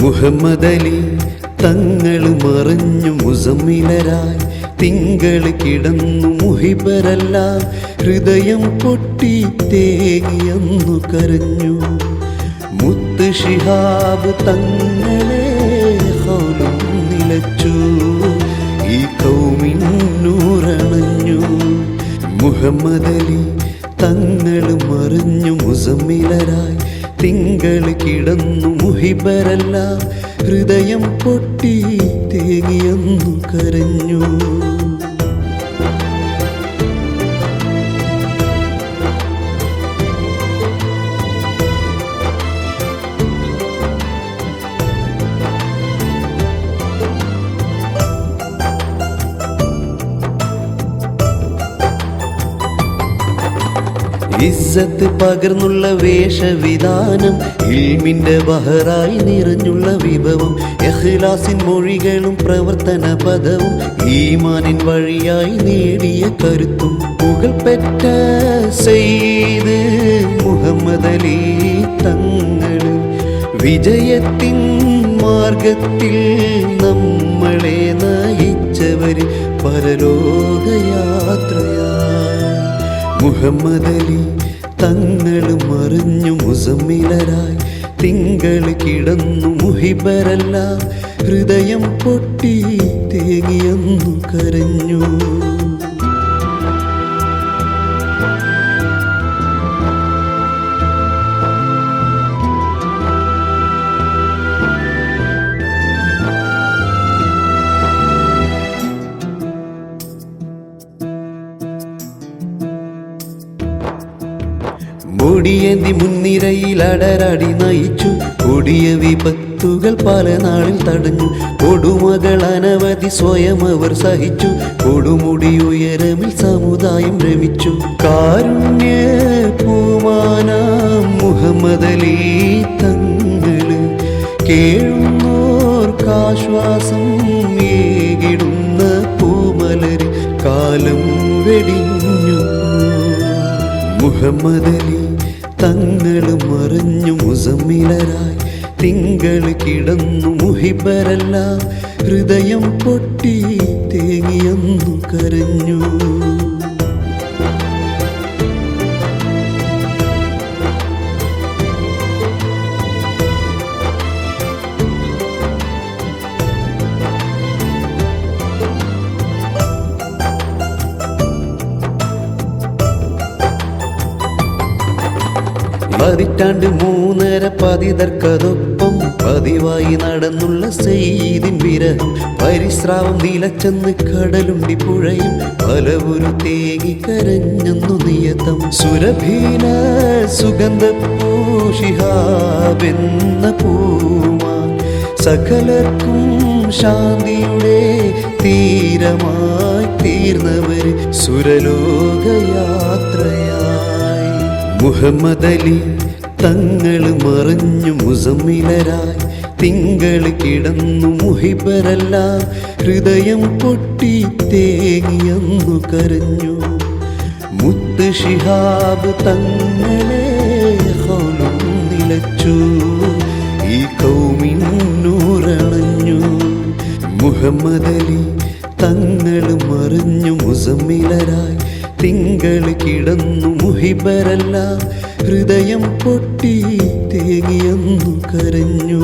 മുഹമ്മദലി തങ്ങൾ മറിഞ്ഞു മുസമ്മിലരായി തിങ്കൾ കിടന്നു മുഹിബരെല്ലാം ഹൃദയം പൊട്ടി തേങ്ങിയെന്നു കരഞ്ഞു. മുത്ത് ശിഹാബ് തങ്ങളെ ഹൗലും നിലച്ചു, ഈ കൗമിന്നൂറണഞ്ഞു. മുഹമ്മദലി തങ്ങൾ മറിഞ്ഞു മുസമ്മിലരായി തിങ്കൾ കിടന്നു മുഹിബരെല്ലാം ഹൃദയം പൊട്ടി തേങ്ങിയെന്നു കരഞ്ഞു. ഇസ്സത്ത് പകർന്നുള്ള വേഷവിധാനം, ഇൽമിന്റെ ബഹറായി നിറഞ്ഞുള്ള വിഭവം, ഇഖ്ലാസിൻ മൊഴികളും പ്രവർത്തന പദവും, ഈമാനിൻ വഴിയായി നേടിയ കരുത്തും, പുകൾപെറ്റ സയ്യിദ് മുഹമ്മദലി തങ്ങൾ വിജയത്തിൻ മാർഗത്തിൽ നമ്മളെ നയിച്ചവര് പരലോകയാത്രയായി. മുഹമ്മദലി തങ്ങൾ മറിഞ്ഞു മുസമ്മിലരായി തിങ്കൾ കിടന്നു മുഹിബരെല്ലാം ഹൃദയം പൊട്ടി തേങ്ങിയെന്നു കരഞ്ഞു. കൊടിയേന്തി മുൻനിരയിൽ അടരാടി നയിച്ചു, കൊടിയ വിപത്തുകൾ പല നാളിൽ തടഞ്ഞു. കൊടുമകൾ അനവധി സ്വയം അവർ സഹിച്ചു, കൊടുമുടി ഉയരമിൽ സമുദായം രമിച്ചു. കാരുണ്യ പൂമാനാം മുഹമ്മദലി തങ്ങള് കേഴുന്നോർക്കാശ്വാസം ഏകിടുന്ന പൂമലര് കാലം വെടിഞ്ഞു. മുഹമ്മദലി തങ്ങൾ മറിഞ്ഞു മുസമ്മിലരായി തിങ്കൾ കിടന്നു മുഹിബരെല്ലാം ഹൃദയം പൊട്ടി തേങ്ങിയെന്നു കരഞ്ഞു. പതിറ്റാണ്ട് മൂന്നര പതിതർക്കതൊപ്പം പതിവായി നടന്നുള്ള സയ്യിദിൻ വിരഹം, പരിശ്രാവം നിലച്ചെന്ന് കടലുണ്ടി പുഴയും പലവരു തേങ്ങി കരഞ്ഞെന്നു നിയതം. സുരഭീന സുഗന്ധപ്പൂ ശിഹാബെന്ന പൂമാൻ സകലർക്കും ശാന്തിയുടെ തീരമായി തീർന്നവര് സുരലോകയാത്രയായി. മുഹമ്മദലി തങ്ങൾ മറിഞ്ഞു മുസമ്മിലരായി തിങ്കൾ കിടന്നു മുഹിബരെല്ലാം ഹൃദയം പൊട്ടി തേങ്ങിയെന്നു കരഞ്ഞു. മുത്ത് ശിഹാബ് തങ്ങളെ ഹൗലും നിലച്ചു, ഈ കൗമിന്നൂറണഞ്ഞു. മുഹമ്മദലി തങ്ങൾ മറിഞ്ഞു മുസമ്മിലരായി തിങ്കൾ കിടന്നു മുഹിബരെല്ലാം ഹൃദയം പൊട്ടി തേങ്ങിയെന്നു കരഞ്ഞു.